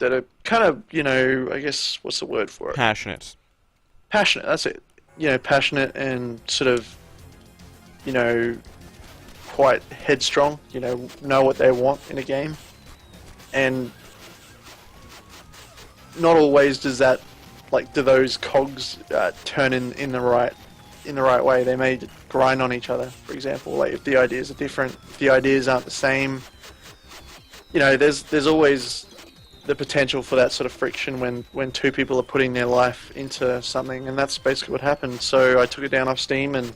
that are kind of, I guess, what's the word for it? Passionate. Passionate, that's it. Passionate and sort of, quite headstrong, know what they want in a game. And not always does that, do those cogs turn in the right way. They may grind on each other, for example. Like if the ideas are different, if the ideas aren't the same, there's always the potential for that sort of friction when two people are putting their life into something, and that's basically what happened. So I took it down off Steam, and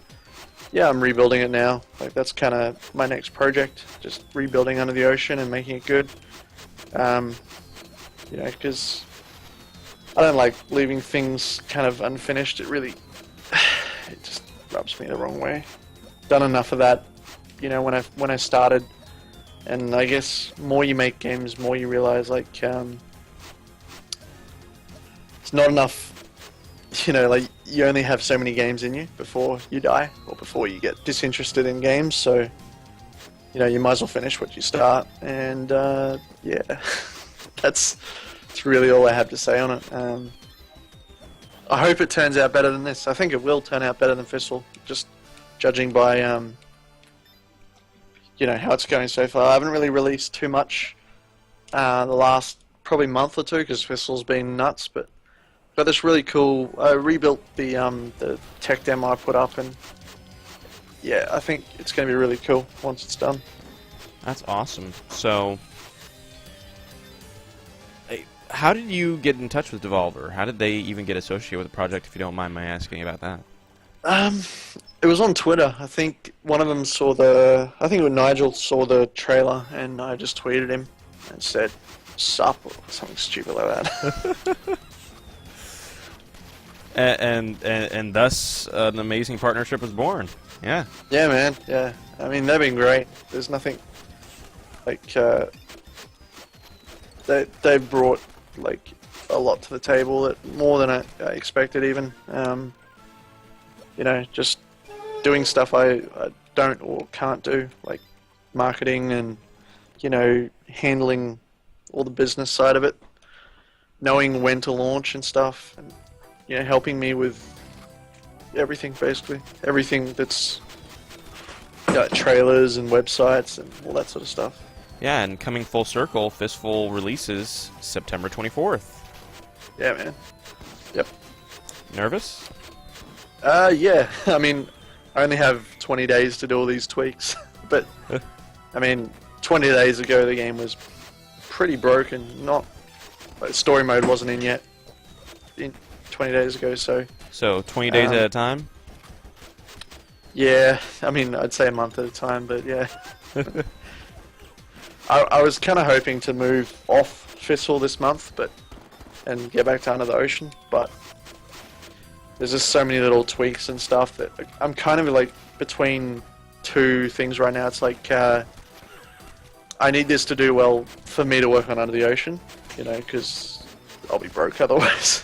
yeah, I'm rebuilding it now. Like that's kind of my next project, just rebuilding Under the Ocean and making it good. Because I don't like leaving things kind of unfinished. It just rubs me the wrong way. Done enough of that, when I started. And I guess more you make games, more you realize it's not enough. You only have so many games in you before you die or before you get disinterested in games. So you might as well finish what you start. And yeah, that's really all I have to say on it. I hope it turns out better than this. I think it will turn out better than Fistful, just judging by how it's going so far. I haven't really released too much the last probably month or two because Fistful's been nuts, but got this really cool. I rebuilt the tech demo I put up, and yeah, I think it's going to be really cool once it's done. That's awesome. So, how did you get in touch with Devolver? How did they even get associated with the project, if you don't mind my asking about that? It was on Twitter. I think one of them I think it was Nigel saw the trailer, and I just tweeted him and said, "Sup," or something stupid like that. and thus an amazing partnership was born. Yeah. Yeah, man. Yeah. I mean, they've been great. There's nothing they brought a lot to the table, more than I expected even. Just doing stuff I don't or can't do, like marketing and handling all the business side of it, knowing when to launch and stuff, and helping me with everything, basically everything that's trailers and websites and all that sort of stuff. Yeah, and coming full circle, Fistful releases September 24th. Yeah, man. Yep. Nervous? Yeah. I mean, I only have 20 days to do all these tweaks, but I mean, 20 days ago the game was pretty broken. Story mode wasn't in yet. 20 days ago, so. So 20 days at a time? Yeah, I mean, I'd say a month at a time, but yeah. I was kind of hoping to move off Fistful this month, and get back to Under the Ocean, but there's just so many little tweaks and stuff that I'm kind of between two things right now. It's I need this to do well for me to work on Under the Ocean, because I'll be broke otherwise.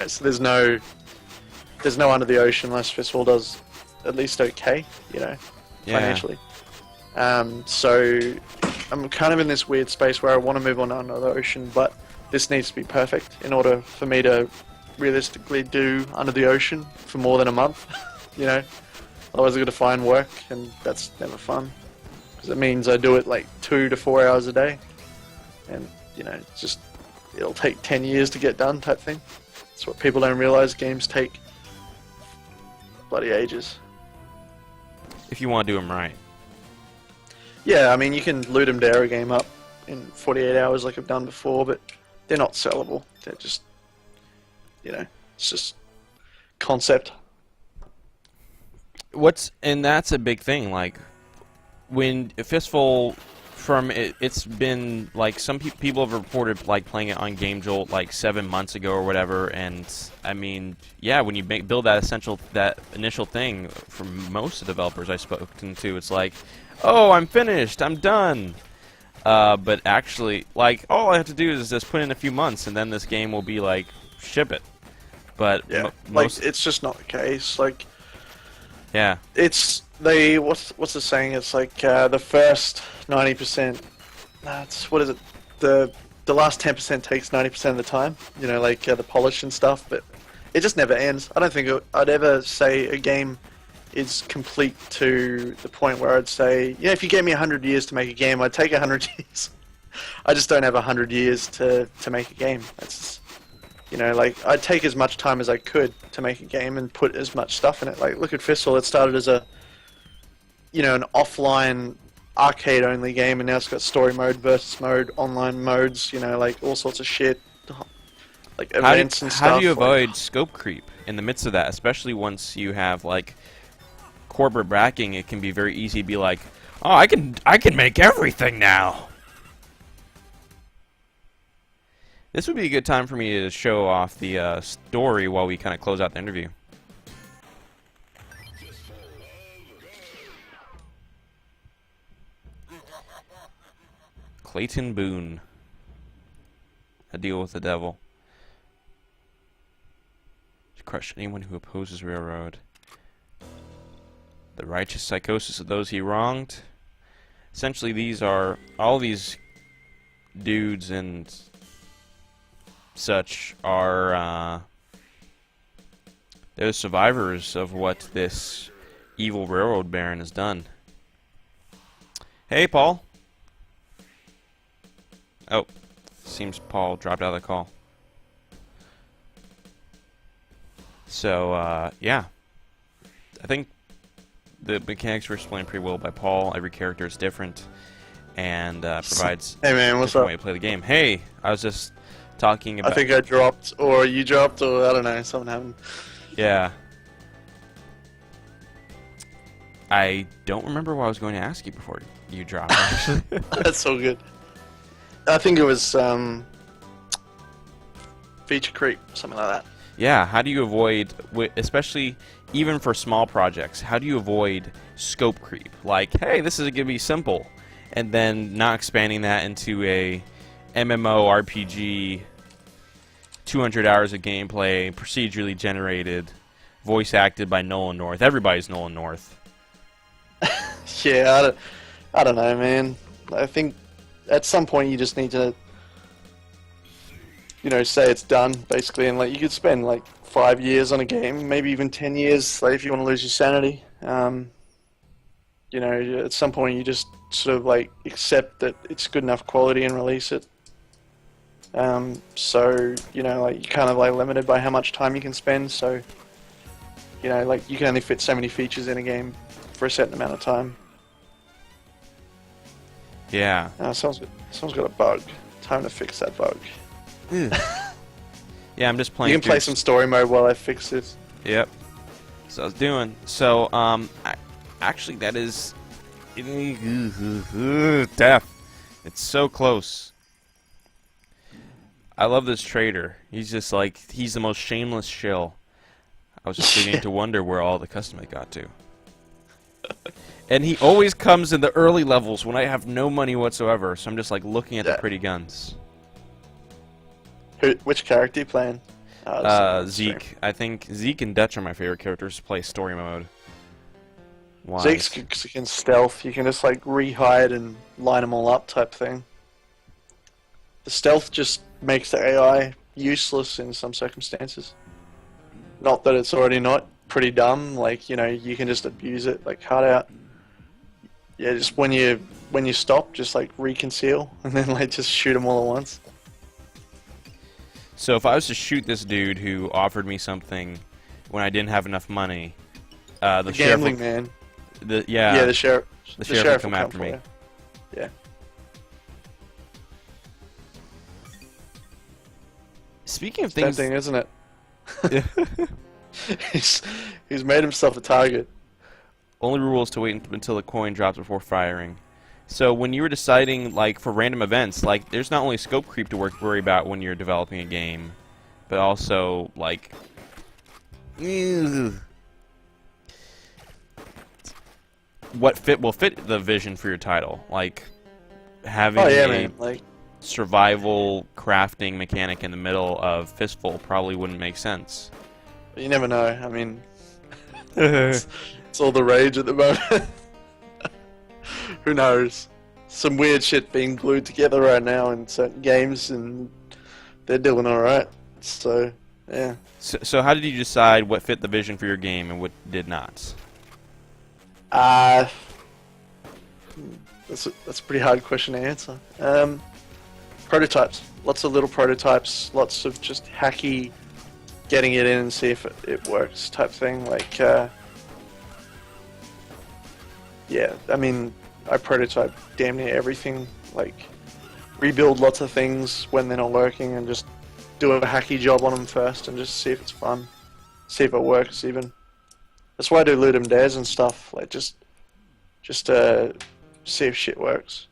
So there's no Under the Ocean unless Fistful does at least okay, financially. So I'm kind of in this weird space where I want to move on to Under the Ocean, but this needs to be perfect in order for me to realistically do Under the Ocean for more than a month. Otherwise I've got to find work, and that's never fun, because it means I do it 2 to 4 hours a day, and it'll take 10 years to get done type thing. That's what people don't realize. Games take bloody ages. If you want to do them right. Yeah, I mean, you can loot 'em dare a game up in 48 hours like I've done before, but they're not sellable. They're just, it's just concept. And that's a big thing, when Fistful, it's been, some people have reported, playing it on GameJolt, 7 months ago or whatever, and, I mean, yeah, when you build that initial thing, for most of the developers I've spoken to, it's oh, I'm finished, I'm done. But actually, all I have to do is just put in a few months, and then this game will be, ship it. But yeah, it's just not the case. Yeah. It's what's the saying? It's the first 90%. What is it? The the last 10% takes 90% of the time. You know, like the polish and stuff, but it just never ends. I don't think I'd ever say a game is complete to the point where I'd say, yeah, if you gave me 100 years to make a game, I'd take 100 years. I just don't have 100 years to make a game. That's, you know, like, I'd take as much time as I could to make a game and put as much stuff in it. Like, look at Fistful. It started as a, you know, an offline arcade-only game, and now it's got story mode, versus mode, online modes, you know, like, all sorts of shit. Like, events and stuff. How do you avoid scope creep in the midst of that, especially once you have, like, corporate backing? It can be very easy to be like, oh, I can make everything now. This would be a good time for me to show off the story while we kind of close out the interview. Clayton Boone. A deal with the devil. To crush anyone who opposes railroad. The righteous psychosis of those he wronged. Essentially, these are all these dudes and such are they're survivors of what this evil railroad baron has done. Hey, Paul. Oh, seems Paul dropped out of the call. So, yeah. I think the mechanics were explained pretty well by Paul. Every character is different and provides hey man, what's up? way to play the game. Hey, I was just talking about... I think I dropped, or you dropped, or I don't know, something happened. Yeah. I don't remember what I was going to ask you before you dropped, actually. That's so good. I think it was feature creep, something like that. Yeah, how do you avoid, especially even for small projects, how do you avoid scope creep? Like, hey, this is going to be simple, and then not expanding that into a MMORPG, 200 hours of gameplay, procedurally generated, voice acted by Nolan North. Everybody's Nolan North. Yeah, I don't know, man. I think at some point you just need to, you know, say it's done, basically, and like you could spend like 5 years on a game, maybe even 10 years, like if you want to lose your sanity. You know, at some point you just sort of like accept that it's good enough quality and release it. So, you know, like you're kind of like limited by how much time you can spend, so, you know, like you can only fit so many features in a game for a certain amount of time. Yeah. Someone's got a bug. Time to fix that bug. Yeah, I'm just playing. You can play some story mode while I fix this. Yep. So I was doing. So, actually, that is death. It's so close. I love this trader. He's just like, he's the most shameless shill. I was just beginning to wonder where all the custom got to. And he always comes in the early levels when I have no money whatsoever, so I'm just like looking at the pretty guns. Which character are you playing? Zeke. I think Zeke and Dutch are my favorite characters to play story mode. Why? Zeke's can stealth. You can just like re-hide and line them all up type thing. The stealth just makes the AI useless in some circumstances. Not that it's already not pretty dumb. Like, you know, you can just abuse it like hard out. Yeah, just when you stop, just like reconceal and then like just shoot them all at once. So if I was to shoot this dude who offered me something when I didn't have enough money, the gambling sheriff, man. Yeah, the sheriff will come after me. Yeah. Speaking of It's things, tempting, isn't it? He's made himself a target. only rule is to wait until the coin drops before firing. So when you were deciding, like, for random events, like, there's not only scope creep to worry about when you're developing a game, but also, like, what will fit the vision for your title, like having like survival crafting mechanic in the middle of Fistful probably wouldn't make sense. you never know. I mean, it's all the rage at the moment. Who knows? some weird shit being glued together right now in certain games, and they're doing alright. So, yeah. So how did you decide what fit the vision for your game and what did not? That's a pretty hard question to answer. Prototypes. Lots of little prototypes. Lots of just hacky, getting it in and see if it works type thing. Like, yeah, I mean, I prototype damn near everything. Like, rebuild lots of things when they're not working and just do a hacky job on them first and just see if it's fun. See if it works even. That's why I do loot 'em dares and stuff. Like, just see if shit works.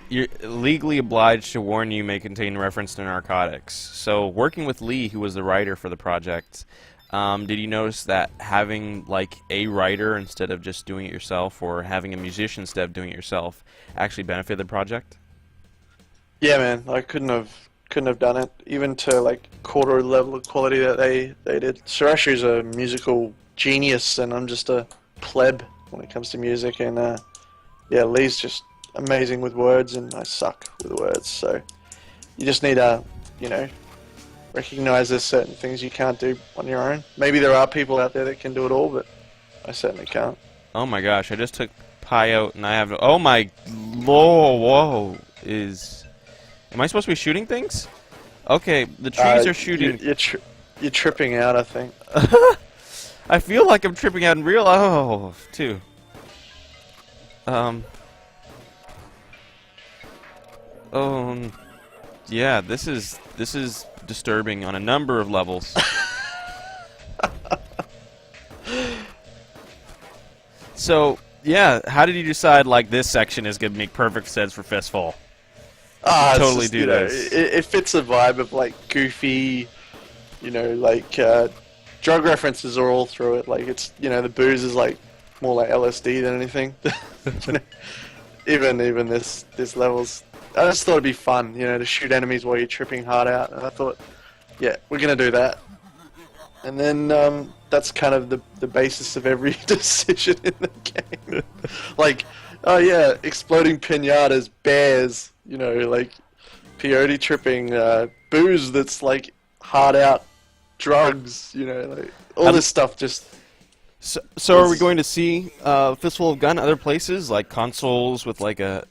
You're legally obliged to warn you may contain reference to narcotics. So, working with Lee, who was the writer for the project, did you notice that having like a writer instead of just doing it yourself, or having a musician instead of doing it yourself, actually benefited the project? Yeah, man, I couldn't have done it, even to like quarter level of quality that they did. Surashu's a musical genius, and I'm just a pleb when it comes to music. And yeah, Lee's just amazing with words, and I suck with words. So you just need to, you know, recognize there's certain things you can't do on your own. Maybe there are people out there that can do it all, but I certainly can't. Oh my gosh, I just took Pi out and I have... Oh my... Whoa. Am I supposed to be shooting things? Okay, the trees are shooting... You're tripping out, I think. I feel like I'm tripping out in real... Oh, too. Oh, yeah, this is disturbing on a number of levels. So, yeah, how did you decide, like, this section is going to make perfect sense for Fistful? Totally do this. It fits the vibe of, like, goofy, you know, like, drug references are all through it. Like, it's, you know, the booze is, like, more like LSD than anything. You know, even this levels... I just thought it'd be fun, you know, to shoot enemies while you're tripping hard out, and I thought, yeah, we're gonna do that. And then that's kind of the basis of every decision in the game. Like, oh yeah, exploding pinatas, bears, you know, like peyote tripping, booze that's like hard out, drugs, you know, like all this stuff just. So are we going to see Fistful of Gun other places, like consoles with like a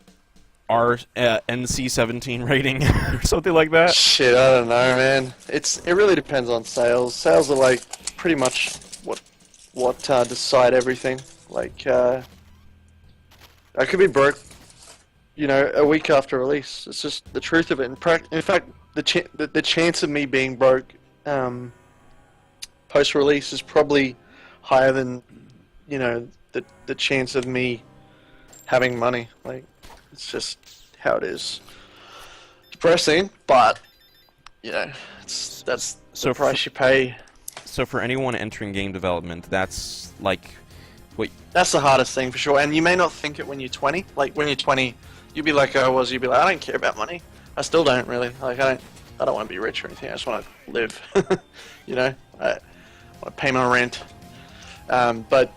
NC-17 rating or something like that? Shit, I don't know, man. It really depends on sales. Sales are like pretty much what decide everything. Like I could be broke, you know, a week after release. It's just the truth of it. In fact, the chance of me being broke post-release is probably higher than, you know, the chance of me having money. Like, it's just how it is. Depressing, but you know, that's the price you pay. So for anyone entering game development, that's like, wait. That's the hardest thing for sure. And you may not think it when you're 20. Like when you're 20, you'd be like I was. You'd be like, I don't care about money. I still don't really. Like I don't want to be rich or anything. I just want to live. You know, I want to pay my rent. But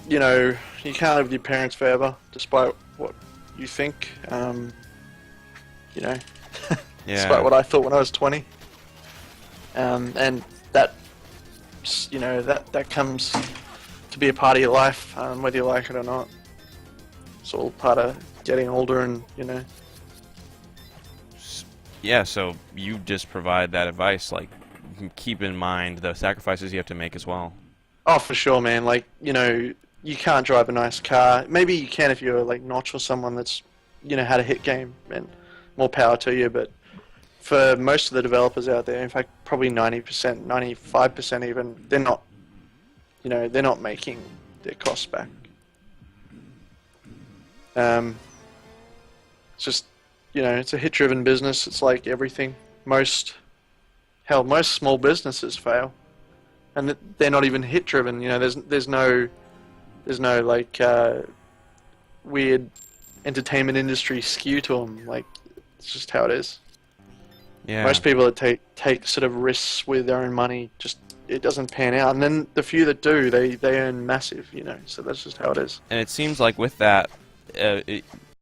you know, you can't live with your parents forever, despite what you think, you know, yeah. Despite what I thought when I was 20, and that, you know, that comes to be a part of your life, whether you like it or not. It's all part of getting older, and you know. Yeah, so you just provide that advice, like keep in mind the sacrifices you have to make as well. Oh, for sure, man. Like, you know, you can't drive a nice car. Maybe you can if you're like Notch or someone that's, you know, had a hit game, and more power to you. But for most of the developers out there, in fact, probably 90%, 95% even, they're not, you know, they're not making their costs back. It's just, you know, it's a hit-driven business. It's like everything. Most small businesses fail, and they're not even hit-driven. You know, there's no like weird entertainment industry skew to them. Like, it's just how it is. Yeah. Most people that take sort of risks with their own money, just it doesn't pan out. And then the few that do, they earn massive. You know, so that's just how it is. And it seems like with that,